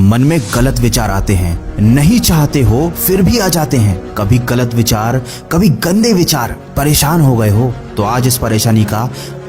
मन में गलत विचार आते हैं, नहीं चाहते हो फिर भी आ जाते हैं। कभी गलत विचार, कभी गंदे विचार। परेशान हो गए हो तो आज इस परेशानी का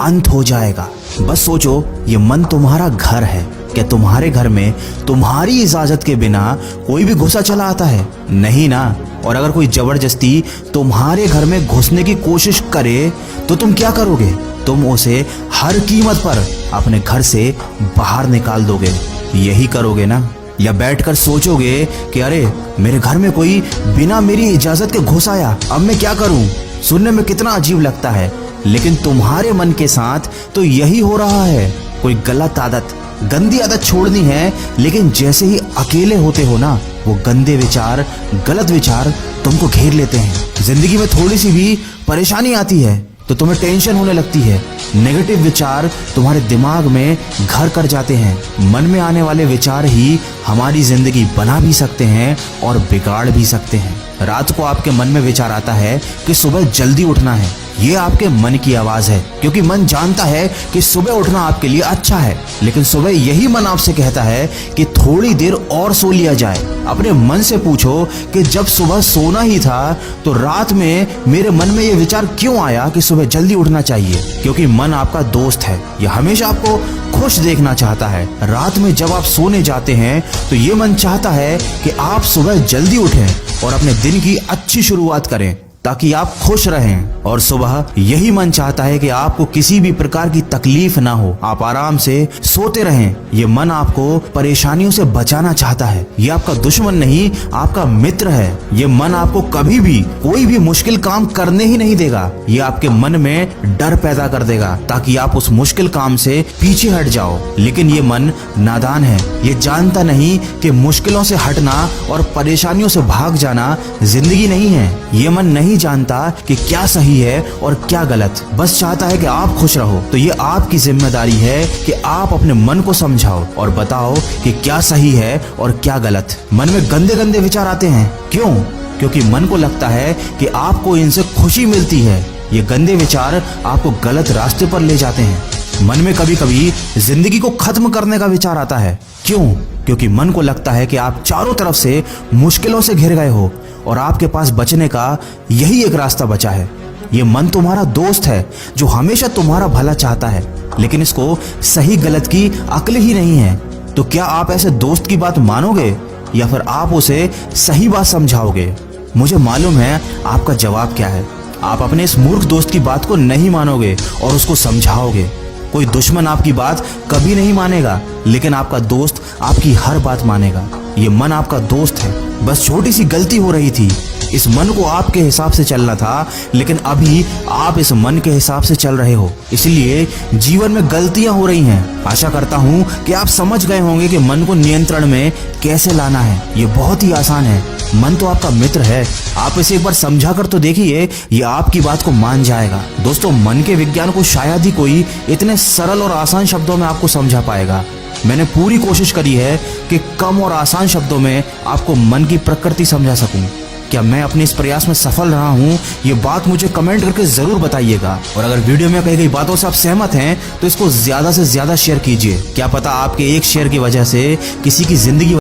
अंत हो जाएगा। बस सोचो, ये मन तुम्हारा घर है। क्या तुम्हारे घर में तुम्हारी इजाजत के बिना कोई भी घुसा चला आता है? नहीं ना। और अगर कोई जबरदस्ती तुम्हारे घर में घुसने की कोशिश करे तो तुम क्या करोगे? तुम उसे हर कीमत पर अपने घर से बाहर निकाल दोगे। यही करोगे ना? या बैठकर सोचोगे कि अरे मेरे घर में कोई बिना मेरी इजाजत के घुस आया, अब मैं क्या करूं? सुनने में कितना अजीब लगता है, लेकिन तुम्हारे मन के साथ तो यही हो रहा है। कोई गलत आदत, गंदी आदत छोड़नी है, लेकिन जैसे ही अकेले होते हो ना, वो गंदे विचार, गलत विचार तुमको घेर लेते हैं। जिंदगी में थोड़ी सी भी परेशानी आती है तो तुम्हें टेंशन होने लगती है। नेगेटिव विचार तुम्हारे दिमाग में घर कर जाते हैं। मन में आने वाले विचार ही हमारी जिंदगी बना भी सकते हैं और बिगाड़ भी सकते हैं। रात को आपके मन में विचार आता है कि सुबह जल्दी उठना है। ये आपके मन की आवाज है, क्योंकि मन जानता है कि सुबह उठना आपके लिए अच्छा है, लेकिन सुबह यही मन आपसे कहता है कि थोड़ी देर और सो लिया जाए। अपने मन से पूछो कि जब सुबह सोना ही था तो रात में मेरे मन में ये विचार क्यों आया कि सुबह जल्दी उठना चाहिए? क्योंकि मन आपका दोस्त है, ये हमेशा आपको खुश देखना चाहता है। रात में जब आप सोने जाते हैं तो ये मन चाहता है कि आप सुबह जल्दी उठें और अपने दिन की अच्छी शुरुआत करें, ताकि आप खुश रहें। और सुबह यही मन चाहता है कि आपको किसी भी प्रकार की तकलीफ ना हो, आप आराम से सोते रहें। ये मन आपको परेशानियों से बचाना चाहता है। ये आपका दुश्मन नहीं, आपका मित्र है। ये मन आपको कभी भी कोई भी मुश्किल काम करने ही नहीं देगा। ये आपके मन में डर पैदा कर देगा ताकि आप उस मुश्किल काम से पीछे हट जाओ। लेकिन ये मन नादान है, ये जानता नहीं कि मुश्किलों से हटना और परेशानियों से भाग जाना जिंदगी नहीं है। ये मन नहीं जानता कि क्या सही है और क्या गलत, बस चाहता है कि आप खुश रहो। तो ये आपकी जिम्मेदारी है कि आप अपने मन को समझाओ और बताओ कि क्या सही है और क्या गलत। मन में गंदे गंदे विचार आते हैं, क्यों? क्योंकि मन को लगता है कि आपको इनसे खुशी मिलती है। ये गंदे विचार आपको गलत रास्ते पर ले जाते हैं। मन में कभी कभी जिंदगी को खत्म करने का विचार आता है, क्यों? क्योंकि मन को लगता है कि आप चारों तरफ से मुश्किलों से घिर गए हो और आपके पास बचने का यही एक रास्ता बचा है। ये मन तुम्हारा दोस्त है जो हमेशा तुम्हारा भला चाहता है, लेकिन इसको सही गलत की अक्ल ही नहीं है। तो क्या आप ऐसे दोस्त की बात मानोगे या फिर आप उसे सही बात समझाओगे? मुझे मालूम है आपका जवाब क्या है। आप अपने इस मूर्ख दोस्त की बात को नहीं मानोगे और उसको समझाओगे। कोई दुश्मन आपकी बात कभी नहीं मानेगा, लेकिन आपका दोस्त आपकी हर बात मानेगा। ये मन आपका दोस्त है। बस छोटी सी गलती हो रही थी, इस मन को आपके हिसाब से चलना था, लेकिन अभी आप इस मन के हिसाब से चल रहे हो, इसलिए जीवन में गलतियां हो रही हैं। आशा करता हूं कि आप समझ गए होंगे कि मन को नियंत्रण में कैसे लाना है। ये बहुत ही आसान है। मन तो आपका मित्र है, आप इसे एक बार समझा कर तो देखिए, ये आपकी बात को मान जाएगा। दोस्तों, मन के विज्ञान को शायद ही कोई इतने सरल और आसान शब्दों में आपको समझा पाएगा। मैंने पूरी कोशिश करी है कि कम और आसान शब्दों में आपको मन की प्रकृति समझा सकूं। क्या मैं अपने इस प्रयास में सफल रहा हूं? ये बात मुझे कमेंट करके जरूर बताइएगा। और अगर वीडियो में कही गई बातों से आप सहमत हैं तो इसको ज्यादा से ज्यादा शेयर कीजिए। क्या पता आपके एक शेयर की वजह से किसी की जिंदगी